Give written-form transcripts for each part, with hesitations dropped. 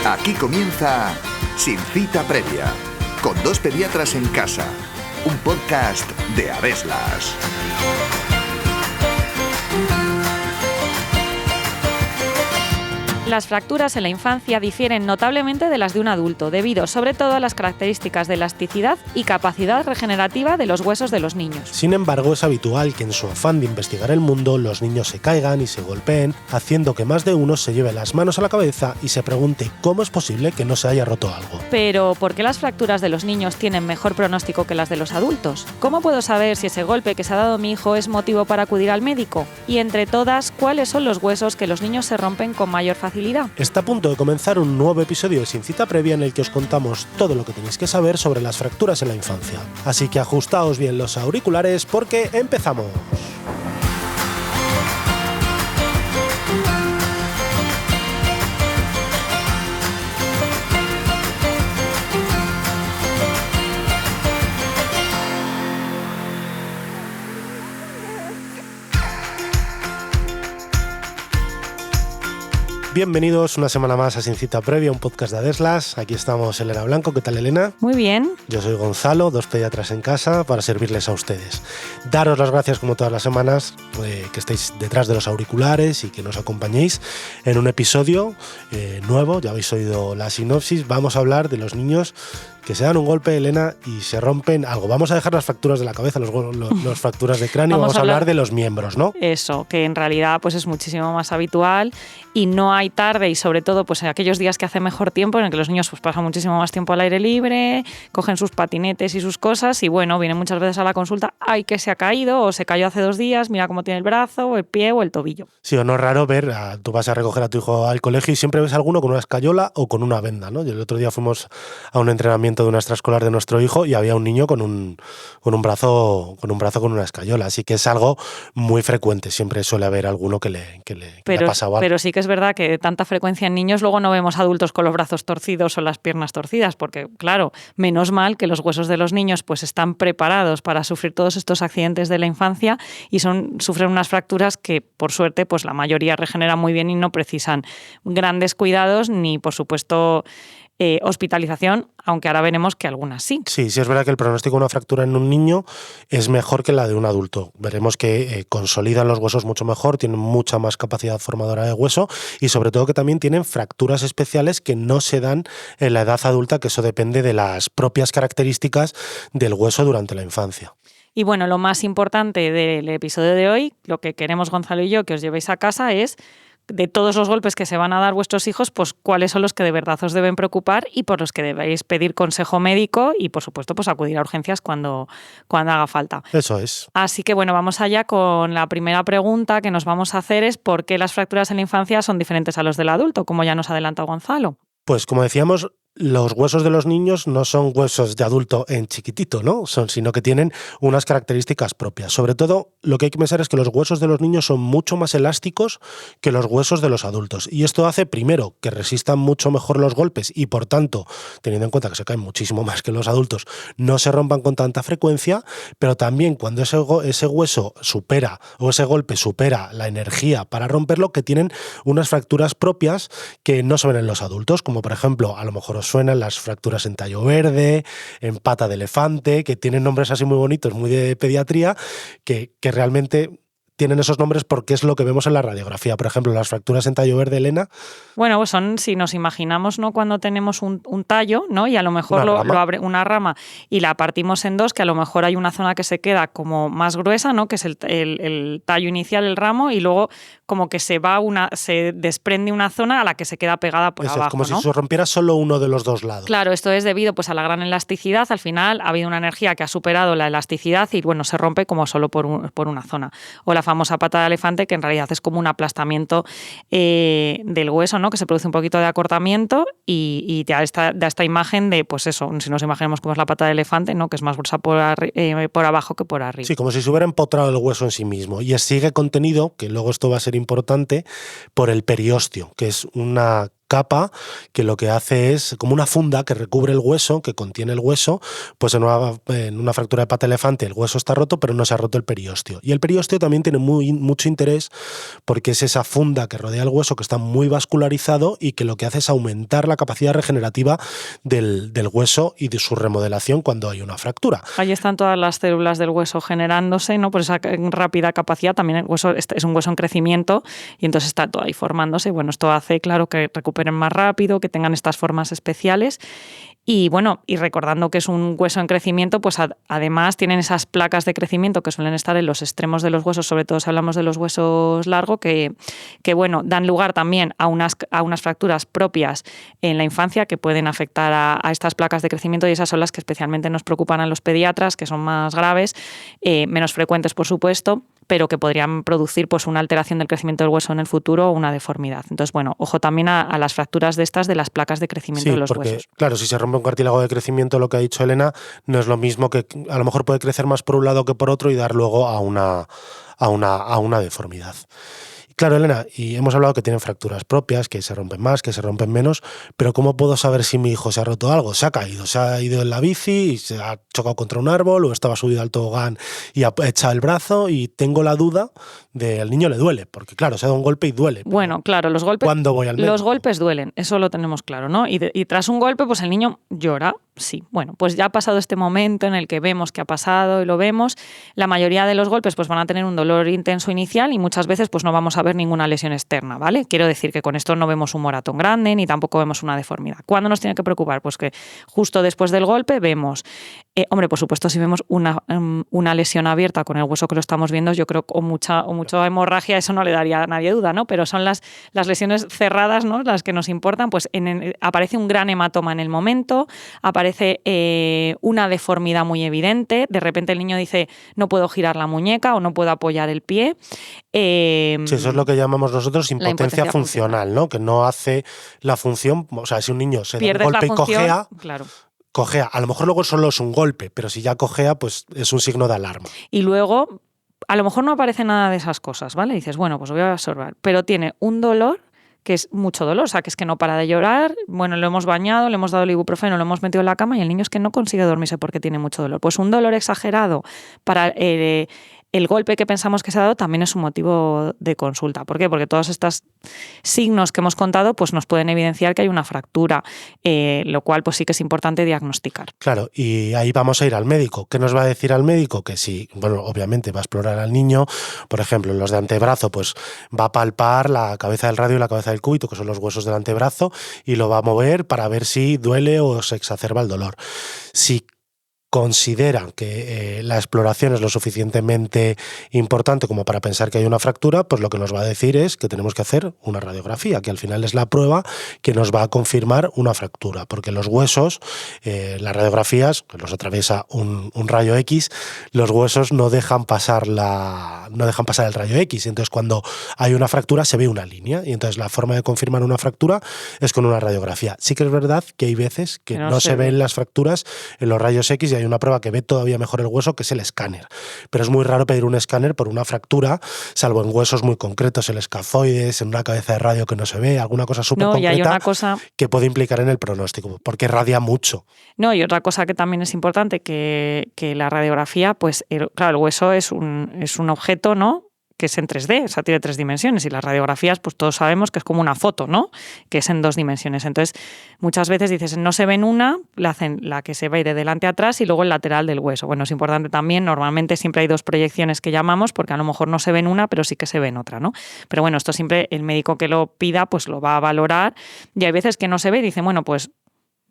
Aquí comienza Sin Cita Previa, con dos pediatras en casa, un podcast de Adeslas. Las fracturas en la infancia difieren notablemente de las de un adulto, debido sobre todo a las características de elasticidad y capacidad regenerativa de los huesos de los niños. Sin embargo, es habitual que en su afán de investigar el mundo, los niños se caigan y se golpeen, haciendo que más de uno se lleve las manos a la cabeza y se pregunte cómo es posible que no se haya roto algo. Pero, ¿por qué las fracturas de los niños tienen mejor pronóstico que las de los adultos? ¿Cómo puedo saber si ese golpe que se ha dado mi hijo es motivo para acudir al médico? Y entre todas, ¿cuáles son los huesos que los niños se rompen con mayor facilidad? Está a punto de comenzar un nuevo episodio de Sin Cita Previa en el que os contamos todo lo que tenéis que saber sobre las fracturas en la infancia. Así que ajustaos bien los auriculares porque empezamos. Bienvenidos una semana más a Sin Cita Previa, un podcast de Adeslas. Aquí estamos Elena Blanco. ¿Qué tal, Elena? Muy bien. Yo soy Gonzalo, dos pediatras en casa para servirles a ustedes. Daros las gracias como todas las semanas que estéis detrás de los auriculares y que nos acompañéis en un episodio nuevo. Ya habéis oído la sinopsis. Vamos a hablar de los niños que se dan un golpe, Elena, y se rompen algo. Vamos a dejar las fracturas de la cabeza, las fracturas de cráneo, vamos a hablar de los miembros, ¿no? Eso, que en realidad pues es muchísimo más habitual y no hay tarde, y sobre todo pues en aquellos días que hace mejor tiempo, en el que los niños pues pasan muchísimo más tiempo al aire libre, cogen sus patinetes y sus cosas y bueno, vienen muchas veces a la consulta, ay, que se ha caído o se cayó hace 2 días, mira cómo tiene el brazo, o el pie o el tobillo. Sí, o no es raro ver, tú vas a recoger a tu hijo al colegio y siempre ves a alguno con una escayola o con una venda, ¿no? Y el otro día fuimos a un entrenamiento de una extraescolar de nuestro hijo y había un niño con un brazo con una escayola, así que es algo muy frecuente, siempre suele haber alguno que le ha pasado algo. Pero sí que es verdad que tanta frecuencia en niños, luego no vemos adultos con los brazos torcidos o las piernas torcidas, porque claro, menos mal que los huesos de los niños pues están preparados para sufrir todos estos accidentes de la infancia y sufren unas fracturas que por suerte pues la mayoría regeneran muy bien y no precisan grandes cuidados ni por supuesto hospitalización, aunque ahora veremos que algunas sí. Sí, es verdad que el pronóstico de una fractura en un niño es mejor que la de un adulto. Veremos que consolidan los huesos mucho mejor, tienen mucha más capacidad formadora de hueso y sobre todo que también tienen fracturas especiales que no se dan en la edad adulta, que eso depende de las propias características del hueso durante la infancia. Y bueno, lo más importante del episodio de hoy, lo que queremos Gonzalo y yo que os llevéis a casa es de todos los golpes que se van a dar vuestros hijos, pues cuáles son los que de verdad os deben preocupar y por los que debéis pedir consejo médico y por supuesto pues acudir a urgencias cuando haga falta. Eso es. Así que bueno, vamos allá con la primera pregunta que nos vamos a hacer es ¿por qué las fracturas en la infancia son diferentes a los del adulto? Como ya nos ha adelantado Gonzalo. Pues como decíamos, los huesos de los niños no son huesos de adulto en chiquitito, ¿no? Sino que tienen unas características propias. Sobre todo, lo que hay que pensar es que los huesos de los niños son mucho más elásticos que los huesos de los adultos. Y esto hace, primero, que resistan mucho mejor los golpes y, por tanto, teniendo en cuenta que se caen muchísimo más que los adultos, no se rompan con tanta frecuencia, pero también cuando ese hueso supera o ese golpe supera la energía para romperlo, que tienen unas fracturas propias que no se ven en los adultos, como por ejemplo, a lo mejor suenan las fracturas en tallo verde, en pata de elefante, que tienen nombres así muy bonitos, muy de pediatría, que realmente tienen esos nombres porque es lo que vemos en la radiografía. Por ejemplo, las fracturas en tallo verde, Elena. Bueno, pues son, si nos imaginamos, ¿no? Cuando tenemos un tallo, ¿no? Y a lo mejor lo abre una rama y la partimos en dos, que a lo mejor hay una zona que se queda como más gruesa, ¿no? Que es el tallo inicial, el ramo, y luego como que se desprende una zona a la que se queda pegada por abajo, como ¿no? si se rompiera solo uno de los dos lados. Claro, esto es debido pues a la gran elasticidad. Al final ha habido una energía que ha superado la elasticidad y bueno, se rompe como solo por una zona. O la famosa pata de elefante, que en realidad es como un aplastamiento del hueso, ¿no? Que se produce un poquito de acortamiento y da esta imagen de, pues eso, si nos imaginemos cómo es la pata de elefante, ¿no? Que es más gruesa por abajo que por arriba. Sí, como si se hubiera empotrado el hueso en sí mismo. Y sigue contenido, que luego esto va a ser importante, por el periósteo, que es una que lo que hace es como una funda que recubre el hueso, que contiene el hueso, pues en una fractura de pata elefante el hueso está roto, pero no se ha roto el periósteo. Y el periósteo también tiene mucho interés porque es esa funda que rodea el hueso que está muy vascularizado y que lo que hace es aumentar la capacidad regenerativa del hueso y de su remodelación cuando hay una fractura. Ahí están todas las células del hueso generándose, ¿no? Por esa rápida capacidad. También el hueso es un hueso en crecimiento y entonces está todo ahí formándose. Bueno, esto hace, claro, que recuperen más rápido, que tengan estas formas especiales. Y bueno, y recordando que es un hueso en crecimiento, pues además tienen esas placas de crecimiento que suelen estar en los extremos de los huesos, sobre todo si hablamos de los huesos largos, que bueno, dan lugar también a unas fracturas propias en la infancia que pueden afectar a estas placas de crecimiento, y esas son las que especialmente nos preocupan a los pediatras, que son más graves, menos frecuentes por supuesto, pero que podrían producir pues una alteración del crecimiento del hueso en el futuro o una deformidad. Entonces, bueno, ojo también a las fracturas de las placas de crecimiento de los huesos. Claro, si se rompe un cartílago de crecimiento, lo que ha dicho Elena, no es lo mismo, que a lo mejor puede crecer más por un lado que por otro y dar luego a una deformidad. Claro, Elena, y hemos hablado que tienen fracturas propias, que se rompen más, que se rompen menos, pero ¿cómo puedo saber si mi hijo se ha roto algo? ¿Se ha caído? ¿Se ha ido en la bici y se ha chocado contra un árbol o estaba subido al tobogán y ha echado el brazo y tengo la duda de al niño le duele? Porque claro, se ha dado un golpe y duele. Bueno, claro, los golpes... ¿Cuándo voy al médico? Los golpes duelen, eso lo tenemos claro, ¿no? Y tras un golpe, pues el niño llora. Sí, bueno, pues ya ha pasado este momento en el que vemos que ha pasado y lo vemos. La mayoría de los golpes pues van a tener un dolor intenso inicial y muchas veces pues no vamos a ver ninguna lesión externa, ¿vale? Quiero decir que con esto no vemos un moratón grande ni tampoco vemos una deformidad. ¿Cuándo nos tiene que preocupar? Pues que justo después del golpe vemos, hombre, por supuesto, si vemos una lesión abierta con el hueso que lo estamos viendo, yo creo que o mucha hemorragia, eso no le daría a nadie duda, ¿no? Pero son las lesiones cerradas, ¿no? Las que nos importan, pues aparece un gran hematoma en el momento, aparece una deformidad muy evidente, de repente el niño dice no puedo girar la muñeca o no puedo apoyar el pie. Sí, eso es lo que llamamos nosotros impotencia funcional, ¿no? Que no hace la función, o sea, si un niño se da un golpe y cojea, claro. Cojea, a lo mejor luego solo es un golpe, pero si ya cojea, pues es un signo de alarma. Y luego, a lo mejor no aparece nada de esas cosas, ¿vale? Dices, bueno, pues voy a absorber, pero tiene un dolor que es mucho dolor, o sea, que es que no para de llorar, bueno, lo hemos bañado, le hemos dado el ibuprofeno, lo hemos metido en la cama y el niño es que no consigue dormirse porque tiene mucho dolor. Pues un dolor exagerado para el golpe que pensamos que se ha dado también es un motivo de consulta. ¿Por qué? Porque todos estos signos que hemos contado pues nos pueden evidenciar que hay una fractura, lo cual pues sí que es importante diagnosticar. Claro, y ahí vamos a ir al médico. ¿Qué nos va a decir al médico? Que sí, bueno, obviamente va a explorar al niño, por ejemplo, en los de antebrazo, pues va a palpar la cabeza del radio y la cabeza del cúbito, que son los huesos del antebrazo, y lo va a mover para ver si duele o se exacerba el dolor. Si consideran que la exploración es lo suficientemente importante como para pensar que hay una fractura, pues lo que nos va a decir es que tenemos que hacer una radiografía, que al final es la prueba que nos va a confirmar una fractura, porque los huesos, las radiografías, que los atraviesa un rayo X, los huesos no dejan pasar el rayo X, entonces cuando hay una fractura se ve una línea, y entonces la forma de confirmar una fractura es con una radiografía. Sí que es verdad que hay veces que no se ven las fracturas en los rayos X y hay una prueba que ve todavía mejor el hueso, que es el escáner. Pero es muy raro pedir un escáner por una fractura, salvo en huesos muy concretos, el escafoides, en una cabeza de radio que no se ve, alguna cosa súper concreta y hay una cosa que puede implicar en el pronóstico, porque radia mucho. No, y otra cosa que también es importante, que la radiografía, pues claro, el hueso es un objeto, ¿no?, que es en 3D, o sea, tiene 3 dimensiones, y las radiografías, pues todos sabemos que es como una foto, ¿no?, que es en 2 dimensiones. Entonces, muchas veces dices, no se ve en una, le hacen la que se ve de delante a atrás y luego el lateral del hueso. Bueno, es importante también, normalmente siempre hay 2 proyecciones que llamamos, porque a lo mejor no se ve en una, pero sí que se ve en otra, ¿no? Pero bueno, esto siempre el médico que lo pida, pues lo va a valorar, y hay veces que no se ve y dice, bueno, pues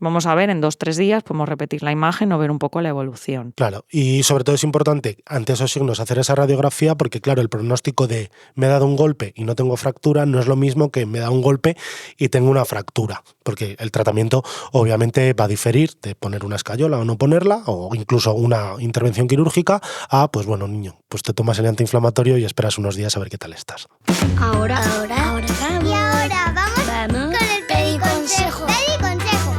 vamos a ver, en 2-3 días podemos repetir la imagen o ver un poco la evolución. Claro, y sobre todo es importante ante esos signos hacer esa radiografía, porque claro, el pronóstico de me he dado un golpe y no tengo fractura no es lo mismo que me he dado un golpe y tengo una fractura, porque el tratamiento obviamente va a diferir de poner una escayola o no ponerla, o incluso una intervención quirúrgica, a pues bueno, niño, pues te tomas el antiinflamatorio y esperas unos días a ver qué tal estás. Ahora vamos. Y ahora vamos con el pediconsejo.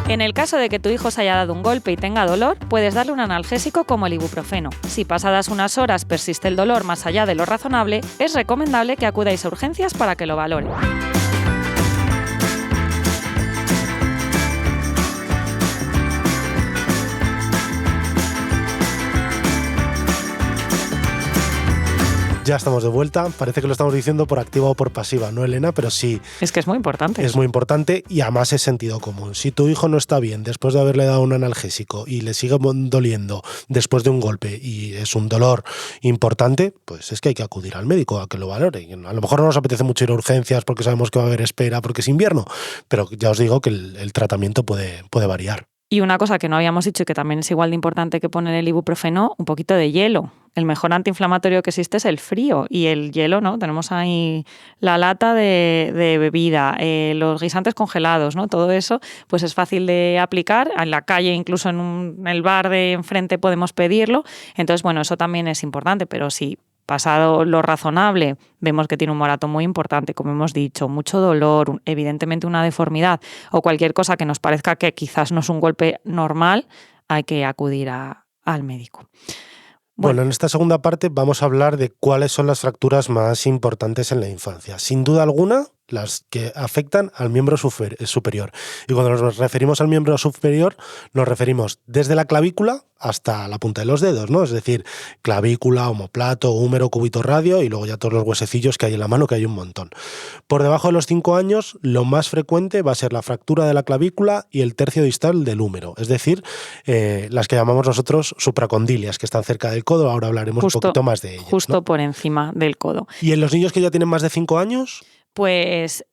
En el caso de que tu hijo se haya dado un golpe y tenga dolor, puedes darle un analgésico como el ibuprofeno. Si pasadas unas horas persiste el dolor más allá de lo razonable, es recomendable que acudáis a urgencias para que lo valoren. Ya estamos de vuelta. Parece que lo estamos diciendo por activa o por pasiva, ¿no, Elena? Pero sí. Es que es muy importante. Es muy importante y además es sentido común. Si tu hijo no está bien después de haberle dado un analgésico y le sigue doliendo después de un golpe y es un dolor importante, pues es que hay que acudir al médico a que lo valore. A lo mejor no nos apetece mucho ir a urgencias porque sabemos que va a haber espera porque es invierno, pero ya os digo que el tratamiento puede variar. Y una cosa que no habíamos dicho y que también es igual de importante que poner el ibuprofeno, un poquito de hielo. El mejor antiinflamatorio que existe es el frío y el hielo, ¿no? Tenemos ahí la lata de bebida, los guisantes congelados, ¿no? Todo eso pues es fácil de aplicar. En la calle, incluso en el bar de enfrente podemos pedirlo. Entonces, bueno, eso también es importante, pero sí, pasado lo razonable, vemos que tiene un moratón muy importante, como hemos dicho, mucho dolor, evidentemente una deformidad o cualquier cosa que nos parezca que quizás no es un golpe normal, hay que acudir al médico. Bueno, en esta segunda parte vamos a hablar de cuáles son las fracturas más importantes en la infancia. Sin duda alguna, las que afectan al miembro superior. Y cuando nos referimos al miembro superior, nos referimos desde la clavícula hasta la punta de los dedos, ¿no? Es decir, clavícula, omóplato, húmero, cúbito radio y luego ya todos los huesecillos que hay en la mano, que hay un montón. Por debajo de los 5 años, lo más frecuente va a ser la fractura de la clavícula y el tercio distal del húmero, es decir, las que llamamos nosotros supracondilias, que están cerca del codo. Ahora hablaremos un poquito más de ellas. Justo, ¿no? Por encima del codo. ¿Y en los niños que ya tienen más de 5 años? Pues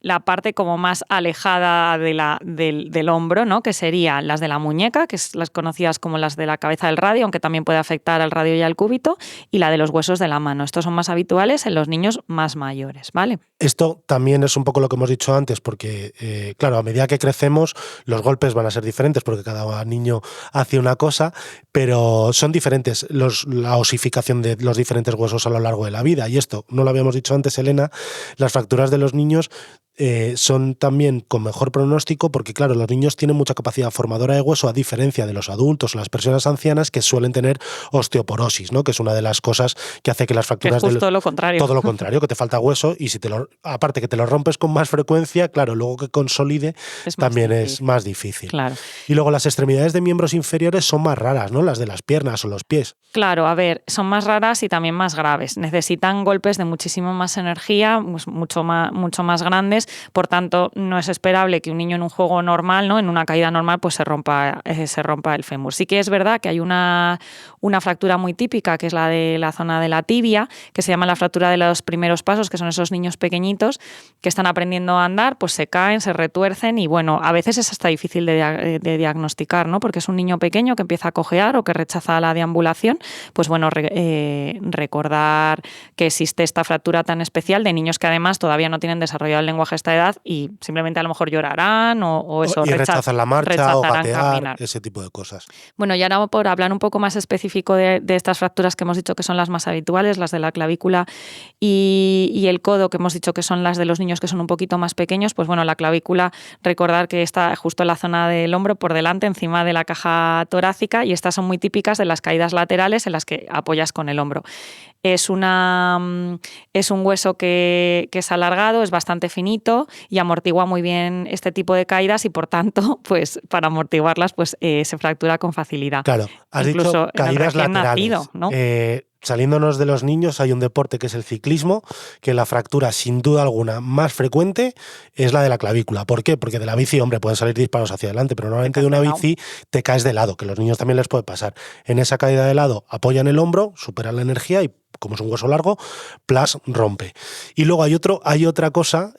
la parte como más alejada del hombro, ¿no? Que serían las de la muñeca, que es las conocidas como las de la cabeza del radio, aunque también puede afectar al radio y al cúbito, y la de los huesos de la mano. Estos son más habituales en los niños más mayores, ¿vale? Esto también es un poco lo que hemos dicho antes, porque, claro, a medida que crecemos, los golpes van a ser diferentes, porque cada niño hace una cosa, pero son diferentes la osificación de los diferentes huesos a lo largo de la vida. Y esto, no lo habíamos dicho antes, Elena, las fracturas de los niños son también con mejor pronóstico porque, claro, los niños tienen mucha capacidad formadora de hueso a diferencia de los adultos o las personas ancianas que suelen tener osteoporosis, ¿no? Que es una de las cosas que hace que las fracturas... Es justo lo contrario. Todo lo contrario, que te falta hueso y si aparte que te lo rompes con más frecuencia, claro, luego que consolide también es más difícil. Claro. Y luego las extremidades de miembros inferiores son más raras, ¿no? Las de las piernas o los pies. Claro, a ver, son más raras y también más graves. Necesitan golpes de muchísimo más energía, mucho más grandes. Por tanto, no es esperable que un niño en un juego normal, ¿no? En una caída normal, pues se rompa el fémur. Sí que es verdad que hay una fractura muy típica, que es la de la zona de la tibia, que se llama la fractura de los primeros pasos, que son esos niños pequeñitos que están aprendiendo a andar, pues se caen, se retuercen y, bueno, a veces es hasta difícil de diagnosticar, ¿no? Porque es un niño pequeño que empieza a cojear o que rechaza la deambulación. Pues bueno, recordar que existe esta fractura tan especial de niños que además todavía no tienen desarrollado el lenguaje a esta edad y simplemente a lo mejor llorarán o eso. Y rechazan la marcha o gatear, caminar. Ese tipo de cosas. Bueno, y ahora por hablar un poco más específico de estas fracturas que hemos dicho que son las más habituales, las de la clavícula y el codo, que hemos dicho que son las de los niños que son un poquito más pequeños, pues bueno, la clavícula, recordar que está justo en la zona del hombro, por delante, encima de la caja torácica, y estas son muy típicas de las caídas laterales en las que apoyas con el hombro. Es un hueso que es alargado, es bastante finito y amortigua muy bien este tipo de caídas y, por tanto, pues para amortiguarlas pues se fractura con facilidad. Claro, has incluso dicho caídas laterales. Nacido, ¿no? Saliéndonos de los niños, hay un deporte que es el ciclismo, que la fractura, sin duda alguna, más frecuente es la de la clavícula. ¿Por qué? Porque de la bici, hombre, pueden salir disparos hacia adelante, pero normalmente de una bici te caes de lado, que a los niños también les puede pasar. En esa caída de lado apoyan el hombro, superan la energía y, como es un hueso largo, plas, rompe. Y luego hay otra cosa,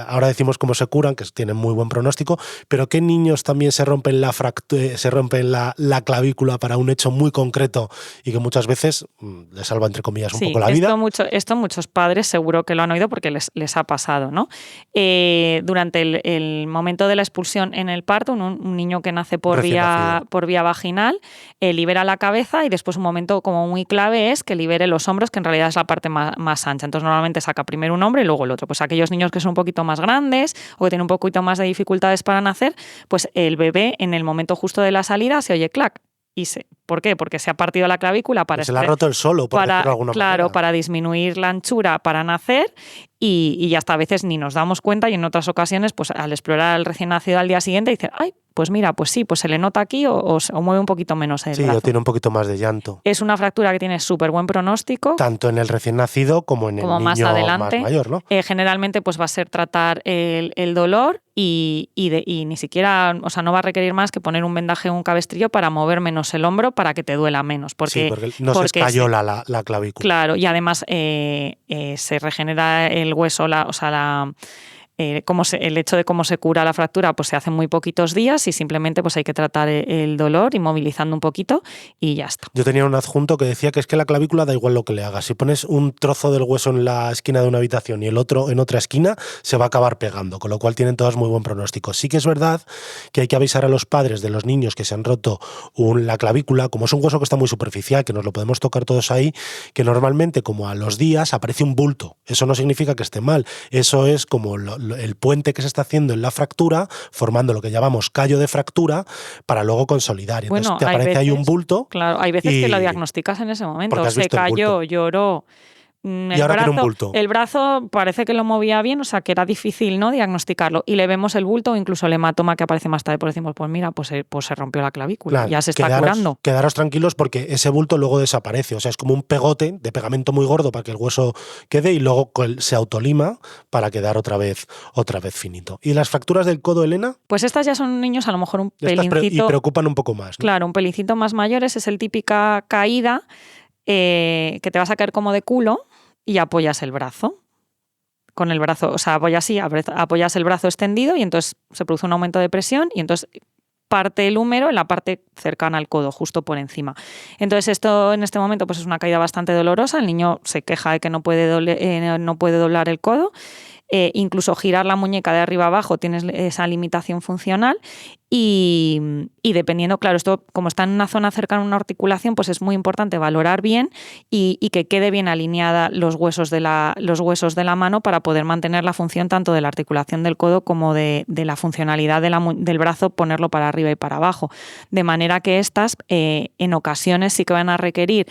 ahora decimos cómo se curan, que tienen muy buen pronóstico, pero ¿qué niños también se rompen la clavícula para un hecho muy concreto y que muchas veces les salva, entre comillas, un poco la vida? Esto muchos padres seguro que lo han oído porque les ha pasado, ¿no? Durante el momento de la expulsión en el parto, un niño que nace por vía vaginal libera la cabeza y después un momento como muy clave es que libere los hombros, que en realidad es la parte más ancha. Entonces normalmente saca primero un hombro y luego el otro. Pues aquellos niños que son un poquito más grandes o que tienen un poquito más de dificultades para nacer, pues el bebé en el momento justo de la salida se oye clac y se ¿Por qué? Porque se ha partido la clavícula para... Se la ha roto el solo, por decirlo de alguna manera. Para disminuir la anchura para nacer y hasta a veces ni nos damos cuenta y en otras ocasiones, pues al explorar al recién nacido al día siguiente, dicen, ay, pues mira, pues sí, pues se le nota aquí o mueve un poquito menos el brazo. Sí, o tiene un poquito más de llanto. Es una fractura que tiene súper buen pronóstico. Tanto en el recién nacido como en el niño más adelante, más mayor, ¿no? Generalmente pues va a ser tratar el dolor y ni siquiera, o sea, no va a requerir más que poner un vendaje o un cabestrillo para mover menos el hombro para que te duela menos. Porque no se escayola la clavícula. Claro, y además se regenera el hueso, el hecho de cómo se cura la fractura pues se hace en muy poquitos días y simplemente pues hay que tratar el dolor inmovilizando un poquito y ya está. Yo tenía un adjunto que decía que es que la clavícula da igual lo que le hagas. Si pones un trozo del hueso en la esquina de una habitación y el otro en otra esquina, se va a acabar pegando, con lo cual tienen todas muy buen pronóstico. Sí que es verdad que hay que avisar a los padres de los niños que se han roto la clavícula, como es un hueso que está muy superficial, que nos lo podemos tocar todos ahí, que normalmente como a los días aparece un bulto. Eso no significa que esté mal, eso es como el puente que se está haciendo en la fractura, formando lo que llamamos callo de fractura, para luego consolidar. Y entonces te aparece ahí un bulto. Claro, hay veces que lo diagnosticas en ese momento. Se cayó, lloró. Y ahora tiene un bulto. El brazo parece que lo movía bien, o sea que era difícil, ¿no?, diagnosticarlo. Y le vemos el bulto o incluso el hematoma que aparece más tarde, pues decimos, pues mira, pues se rompió la clavícula, ya se está curando. Quedaros tranquilos porque ese bulto luego desaparece, o sea, es como un pegote de pegamento muy gordo para que el hueso quede y luego se autolima para quedar otra vez finito. ¿Y las fracturas del codo, Elena? Pues estas ya son niños a lo mejor un pelincito... Y preocupan un poco más, ¿no? Claro, un pelincito más mayores, es el típica caída que te vas a caer como de culo y apoyas el brazo. Con el brazo, o sea, apoyas el brazo extendido y entonces se produce un aumento de presión y entonces parte el húmero en la parte cercana al codo, justo por encima. Entonces esto en este momento pues es una caída bastante dolorosa, el niño se queja de que no puede doblar el codo, incluso girar la muñeca de arriba abajo tienes esa limitación funcional y dependiendo, claro, esto como está en una zona cercana a una articulación, pues es muy importante valorar bien y que quede bien alineada los huesos de la mano para poder mantener la función tanto de la articulación del codo como de la funcionalidad del brazo, ponerlo para arriba y para abajo. De manera que estas en ocasiones sí que van a requerir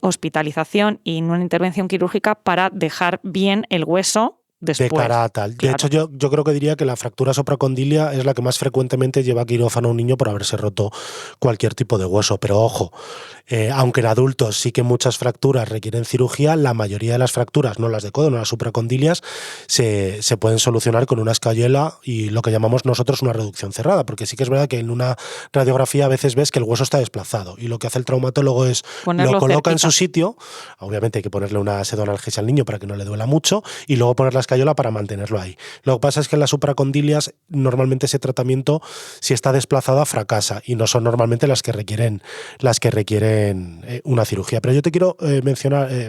hospitalización y una intervención quirúrgica para dejar bien el hueso después. De cara a tal. Claro. De hecho, yo creo que diría que la fractura supracondilia es la que más frecuentemente lleva a quirófano a un niño por haberse roto cualquier tipo de hueso. Pero ojo, aunque en adultos sí que muchas fracturas requieren cirugía, la mayoría de las fracturas, no las de codo, no las supracondilias, se pueden solucionar con una escayola y lo que llamamos nosotros una reducción cerrada, porque sí que es verdad que en una radiografía a veces ves que el hueso está desplazado y lo que hace el traumatólogo es lo coloca en su sitio, obviamente hay que ponerle una pseudoanalgesia al niño para que no le duela mucho y luego poner la escayola para mantenerlo ahí. Lo que pasa es que en las supracondilias normalmente ese tratamiento, si está desplazada, fracasa y no son normalmente las que requieren una cirugía. Pero yo te quiero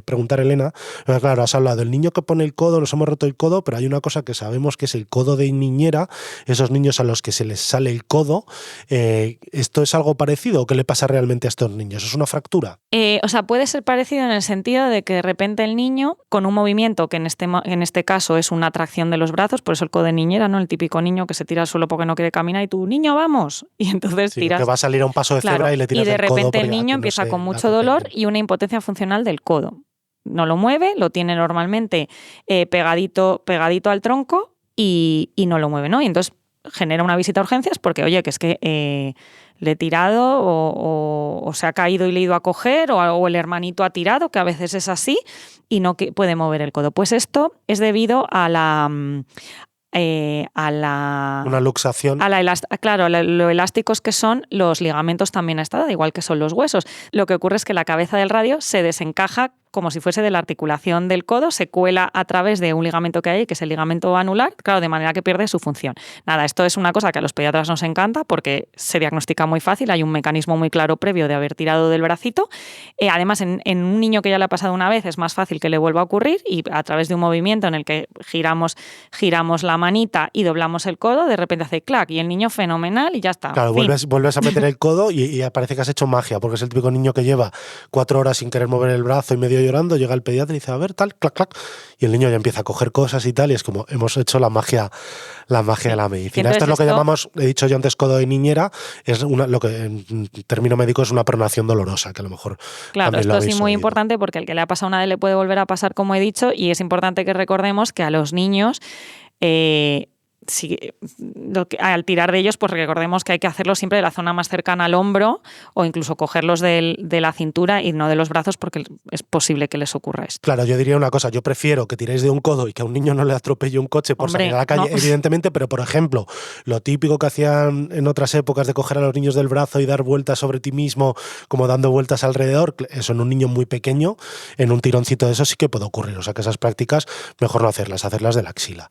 preguntar, Elena, claro, has hablado del niño que pone el codo, nos hemos roto el codo, pero hay una cosa que sabemos que es el codo de niñera, esos niños a los que se les sale el codo. ¿Esto es algo parecido o qué le pasa realmente a estos niños? ¿Es una fractura? O sea, puede ser parecido en el sentido de que de repente el niño, con un movimiento que en este caso es una tracción de los brazos, por eso el codo de niñera, ¿no? El típico niño que se tira al suelo porque no quiere caminar y tú, niño, vamos. Y entonces tiras. Que va a salir a un paso de cebra y le tiras el codo. Y de repente el niño empieza con mucho dolor y una impotencia funcional del codo. No lo mueve, lo tiene normalmente pegadito al tronco y no lo mueve, ¿no? Y entonces genera una visita a urgencias porque, oye, que es que le he tirado o se ha caído y le he ido a coger o el hermanito ha tirado, que a veces es así, y no puede mover el codo. Pues esto es debido a una luxación. Claro, lo elásticos que son los ligamentos también a esta edad, igual que son los huesos. Lo que ocurre es que la cabeza del radio se desencaja como si fuese de la articulación del codo, se cuela a través de un ligamento que hay, que es el ligamento anular, claro, de manera que pierde su función. Nada, esto es una cosa que a los pediatras nos encanta porque se diagnostica muy fácil, hay un mecanismo muy claro previo de haber tirado del bracito. Además, en un niño que ya le ha pasado una vez es más fácil que le vuelva a ocurrir y a través de un movimiento en el que giramos la manita y doblamos el codo, de repente hace clac y el niño fenomenal y ya está. Claro, vuelves a meter el codo y parece que has hecho magia, porque es el típico niño que lleva 4 horas sin querer mover el brazo y medio llorando, llega el pediatra y dice, a ver, tal, clac, clac, y el niño ya empieza a coger cosas y tal, y es como hemos hecho la magia de la medicina. Esto es lo que llamamos, he dicho yo antes, codo de niñera, es lo que en término médico es una pronación dolorosa, que a lo mejor claro, también esto lo habéis sí muy oído. importante porque el que le ha pasado una vez le puede volver a pasar, como he dicho, y es importante que recordemos que a los niños al tirar de ellos, pues recordemos que hay que hacerlo siempre de la zona más cercana al hombro o incluso cogerlos de la cintura y no de los brazos porque es posible que les ocurra esto. Claro, yo diría una cosa, yo prefiero que tiréis de un codo y que a un niño no le atropelle un coche por salir a la calle, evidentemente, pero por ejemplo, lo típico que hacían en otras épocas de coger a los niños del brazo y dar vueltas sobre ti mismo, como dando vueltas alrededor, eso en un niño muy pequeño, en un tironcito de eso sí que puede ocurrir, o sea que esas prácticas mejor no hacerlas de la axila.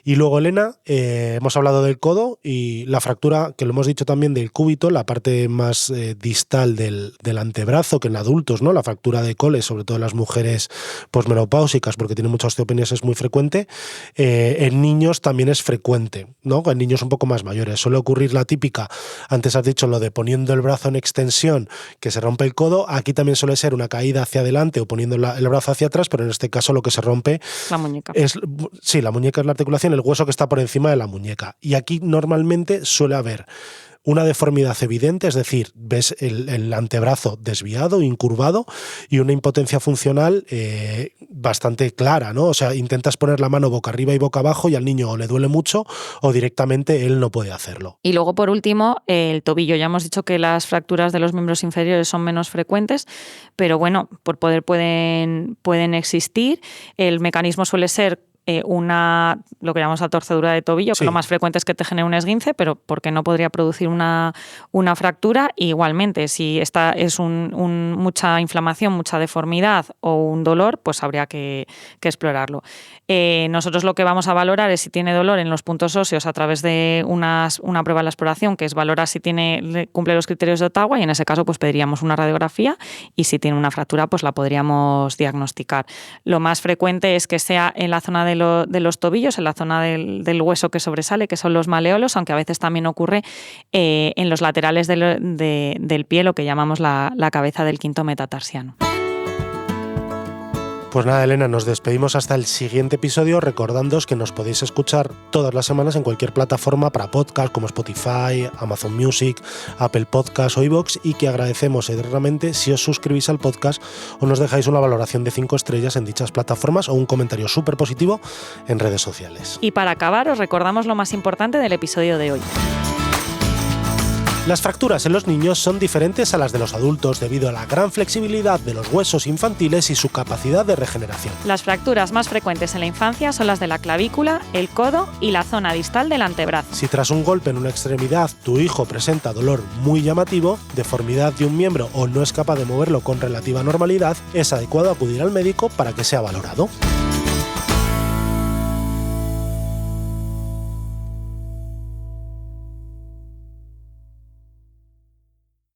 Y luego, Elena, hemos hablado del codo y la fractura, que lo hemos dicho también, del cúbito, la parte más distal del antebrazo, que en adultos, ¿no? La fractura de Colles, sobre todo en las mujeres posmenopáusicas, porque tienen mucha osteopenia, es muy frecuente. En niños también es frecuente, ¿no? En niños un poco más mayores. Suele ocurrir la típica, antes has dicho lo de poniendo el brazo en extensión, que se rompe el codo. Aquí también suele ser una caída hacia adelante o poniendo el brazo hacia atrás, pero en este caso lo que se rompe la muñeca. Sí, la muñeca es la articulación, el hueso que está por encima de la muñeca. Y aquí normalmente suele haber una deformidad evidente, es decir, ves el antebrazo desviado, incurvado, y una impotencia funcional bastante clara, ¿no? O sea, intentas poner la mano boca arriba y boca abajo y al niño o le duele mucho o directamente él no puede hacerlo. Y luego, por último, el tobillo. Ya hemos dicho que las fracturas de los miembros inferiores son menos frecuentes, pero bueno, por poder pueden existir. El mecanismo suele ser lo que llamamos la torcedura de tobillo, que lo más frecuente es que te genere un esguince, pero porque no podría producir una fractura. Y igualmente, si esta es mucha inflamación, mucha deformidad o un dolor, pues habría que explorarlo. Nosotros lo que vamos a valorar es si tiene dolor en los puntos óseos a través de una prueba de la exploración, que es valorar si cumple los criterios de Ottawa, y en ese caso pues pediríamos una radiografía, y si tiene una fractura pues la podríamos diagnosticar. Lo más frecuente es que sea en la zona de los tobillos, en la zona del hueso que sobresale, que son los maleolos, aunque a veces también ocurre en los laterales del pie, lo que llamamos la cabeza del quinto metatarsiano. Pues nada, Elena, nos despedimos hasta el siguiente episodio, recordándoos que nos podéis escuchar todas las semanas en cualquier plataforma para podcast como Spotify, Amazon Music, Apple Podcast o iVoox, y que agradecemos eternamente si os suscribís al podcast o nos dejáis una valoración de 5 estrellas en dichas plataformas o un comentario súper positivo en redes sociales. Y para acabar, os recordamos lo más importante del episodio de hoy. Las fracturas en los niños son diferentes a las de los adultos debido a la gran flexibilidad de los huesos infantiles y su capacidad de regeneración. Las fracturas más frecuentes en la infancia son las de la clavícula, el codo y la zona distal del antebrazo. Si tras un golpe en una extremidad tu hijo presenta dolor muy llamativo, deformidad de un miembro o no es capaz de moverlo con relativa normalidad, es adecuado acudir al médico para que sea valorado.